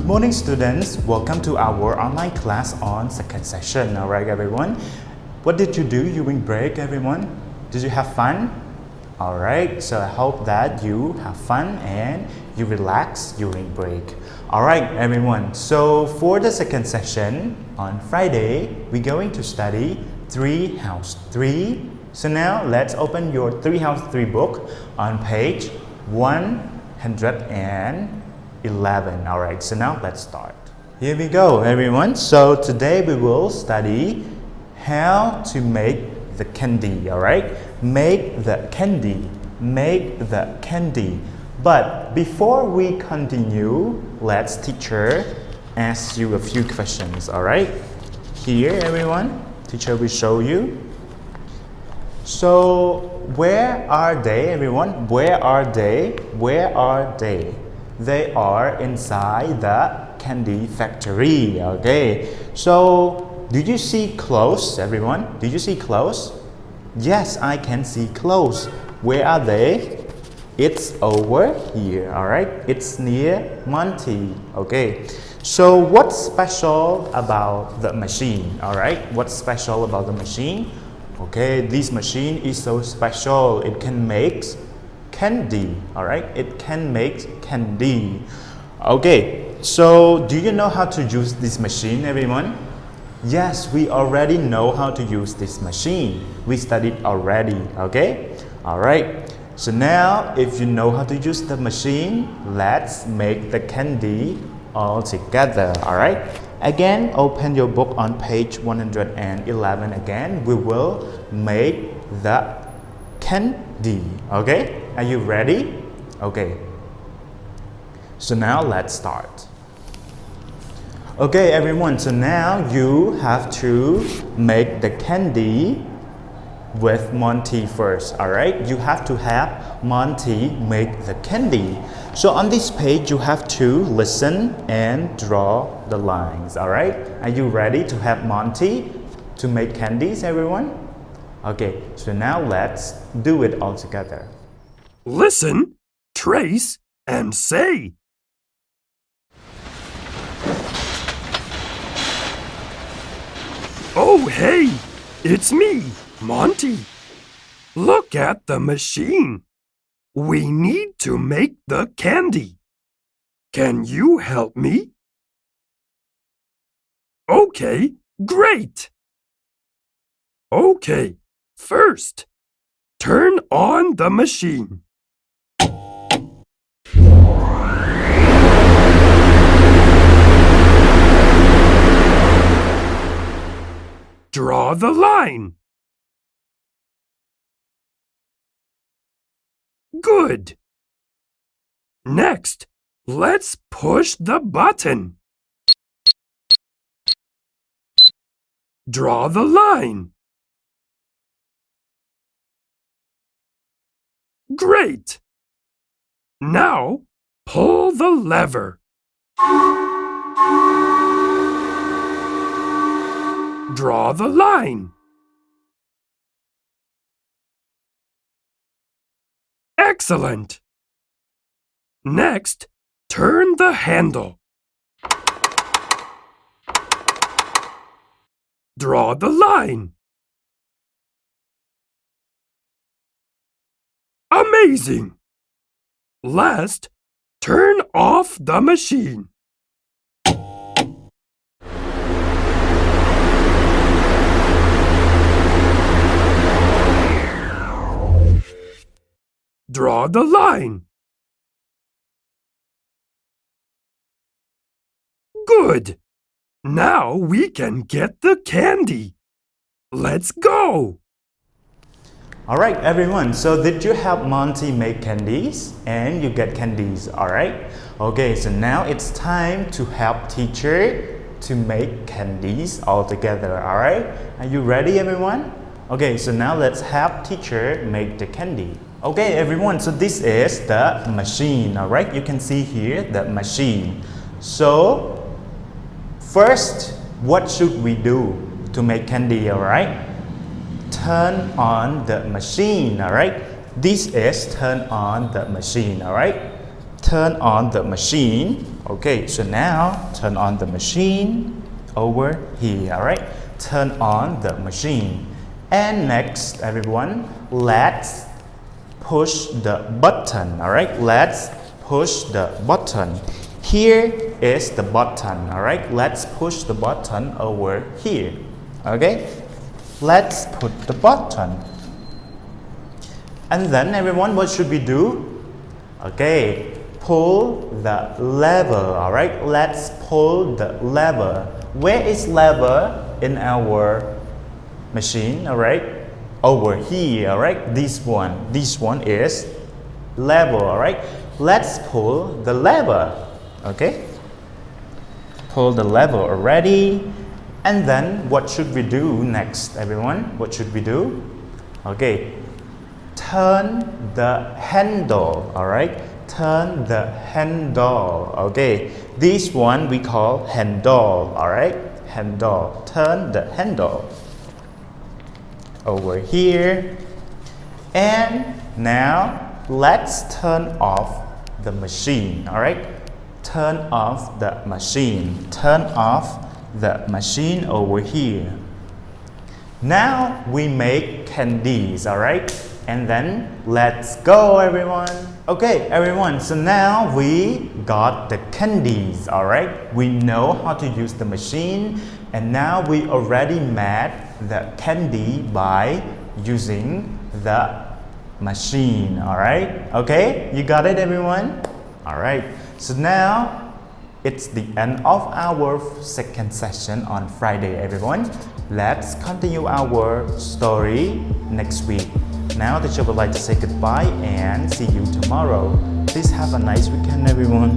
Good morning, students. Welcome to our online class on second session. All right, everyone. What did you do during break, everyone? Did you have fun? All right. So I hope that you have fun and you relax during break. All right, everyone. So for the second session on Friday, we're going to study Treehouse 3. So now let's open your Treehouse 3 book on page 111. All right, so now let's start. Here we go, everyone. So today we will study how to make the candy. All right, make the candy. But before we continue, let's teacher ask you a few questions. All right, here, everyone. Teacher will show you. So where are they, everyone? Where are they? They are inside the candy factory. Okay. So do you see clothes, everyone? Do you see clothes? Yes, I can see clothes. Where are they? It's over here. All right. It's near Monty. Okay. So what's special about the machine? All right. What's special about the machine? Okay, this machine is so special. It can make candy. All right, it can make candy. Okay, so do you know how to use this machine, everyone? Yes, we already know how to use this machine. We studied already. Okay, all right. So now, if you know how to use the machine, let's make the candy all together. All right. Again, open your book on page 111 again. We will make the candy. Okay? Are you ready? Okay. So now let's start. Okay, everyone. So now you have to make the candy with Monty first. Alright? You have to have Monty make the candy. So on this page, you have to listen and draw the lines. Alright? Are you ready to have Monty to make candies, everyone? Okay, so now let's do it all together. Listen, trace, and say. Oh, hey, it's me, Monty. Look at the machine. We need to make the candy. Can you help me? Okay, great. Okay, first, turn on the machine. Draw the line. Good. Next, let's push the button. Draw the line. Great. Now, pull the lever. Draw the line. Excellent! Next, turn the handle. Draw the line. Amazing! Last, turn off the machine. Draw the line. Good. Now we can get the candy. Let's go. All right, everyone. So did you help Monty make candies? And you get candies, all right? Okay, so now it's time to help teacher to make candies all together, all right? Are you ready, everyone? Okay, so now let's help teacher make the candy. Okay, everyone, so this is the machine, all right? You can see here the machine. So, first, what should we do to make candy, all right? Turn on the machine, all right? This is turn on the machine, all right? turn on the machine. Okay, so now turn on the machine over here. All right, turn on the machine. And next, everyone, let's push the button. All right, let's push the button. Here is the button. All right, let's push the button over here. Okay, let's put the button. And then everyone, what should we do? Okay, pull the lever. All right, let's pull the lever. Where is lever in our machine? All right, over here. All right, this one is lever. All right, let's pull the lever. Okay, pull the lever already. And then what should we do next, everyone? What should we do? Okay, turn the handle. All right, turn the handle. Okay, this one we call handle. All right, handle. Turn the handle over here. And now let's turn off the machine. All right, turn off the machine. Turn off the machine over here. Now we make candies. All right, and then let's go, everyone. Okay, everyone, so now we got the candies. All right, we know how to use the machine, and now we already made the candy by using the machine. All right, okay, you got it, everyone? All right, so now it's the end of our second session on Friday, everyone. Let's continue our story next week. Now teacher would like to say goodbye and see you tomorrow. Please have a nice weekend, everyone.